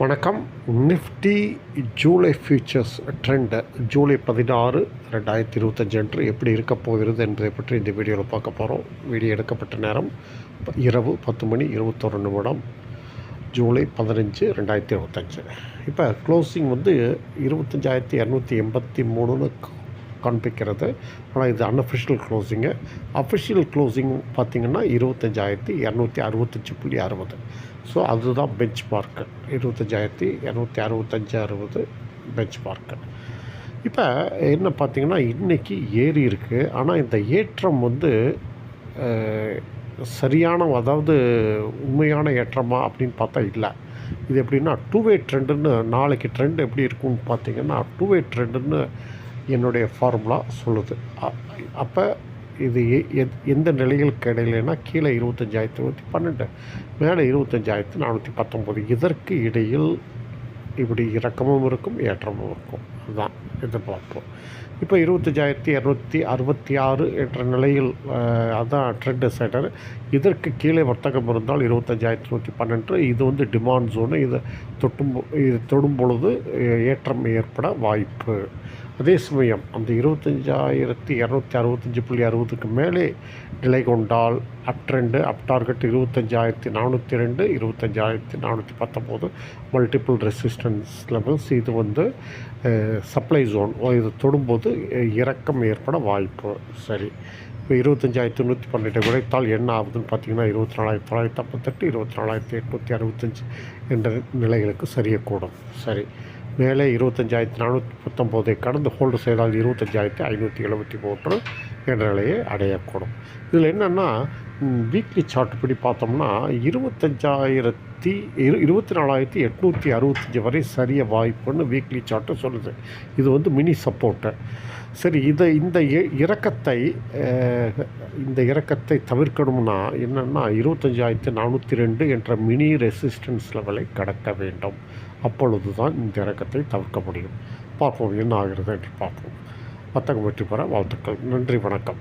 வணக்கம். Nifty July features trend July 16, 2025 அன்று எப்படி இருக்க போகிறது என்பதை பற்றி இந்த வீடியோவில் பார்க்க போகிறோம். வீடியோ எடுக்கப்பட்ட நேரம் இரவு 10:21 ஜூலை 15, 2025. இப்போ க்ளோசிங் வந்து 25,283ன்னு காண்பிக்கிறது. ஆனால் இது அன்அஃபிஷியல் க்ளோசிங்கு. அஃபிஷியல் க்ளோசிங் பார்த்திங்கன்னா 25,265.60. ஸோ அதுதான் பெஞ்ச் மார்க்கு. 25,265.60 bench mark. இப்போ என்ன பார்த்திங்கன்னா இன்றைக்கி ஏறி இருக்குது. ஆனால் இந்த ஏற்றம் வந்து சரியான, அதாவது உண்மையான ஏற்றமா அப்படின்னு பார்த்தா இல்லை. இது எப்படின்னா டூ வே ட்ரெண்டுன்னு, நாளைக்கு ட்ரெண்ட் எப்படி இருக்குன்னு பார்த்திங்கன்னா டூ வே ட்ரெண்டுன்னு என்னுடைய ஃபார்முலா சொல்லுது. அப்போ இது எந்த நிலைகளுக்கு இடையிலனா கீழே 25,112, மேலே 25,419. இதற்கு இடையில் இப்படி இறக்கமும் இருக்கும், ஏற்றமும் இருக்கும். அதுதான் எதிர்பார்ப்போம். இப்போ 25,266 என்ற நிலையில் அதுதான் ட்ரெண்ட் செட்டர். இதற்கு கீழே வர்த்தகம் இருந்தால் 25,112. இது வந்து டிமாண்ட் ஜோனு. இது தொடும் பொழுது ஏற்றம் ஏற்பட வாய்ப்பு. அதே சமயம் அந்த 25,265.60க்கு மேலே நிலை கொண்டால் அப் ட்ரெண்டு, அப் டார்கெட் 25,402, 25,419 மல்டிபிள் ரெசிஸ்டன்ஸ் லெவல்ஸ். இது வந்து சப்ளை ஜோன். இது தொடும்போது இறக்கம் ஏற்பட வாய்ப்பு. சரி, இப்போ 25,112 உடைத்தால் என்ன ஆகுதுன்னு பார்த்தீங்கன்னா 24,958, 24,865 என்ற நிலைகளுக்கு சரியக்கூடும். சரி, மேலே 25,419 கடந்து ஹோல்டு செய்தால் 25,573 என்ற நிலையை அடையக்கூடும். இதில் என்னென்னா வீக்லி சார்ட் படி பார்த்தோம்னா 24,865 வரை சரிய வாய்ப்புன்னு வீக்லி சார்ட்டு சொல்லுது. இது வந்து மினி சப்போர்ட்டு. சரி, இந்த இறக்கத்தை தவிர்க்கணும்னா என்னென்னா 25,402 என்ற மினி ரெசிஸ்டன்ஸ் லெவலை கடக்க வேண்டும். அப்பொழுது தான் இந்த இறக்கத்தை தவிர்க்க முடியும். பார்ப்போம் என்ன ஆகிறது என்று பார்ப்போம். வர்த்தகம் வெற்றி பெற வாழ்த்துக்கள். நன்றி, வணக்கம்.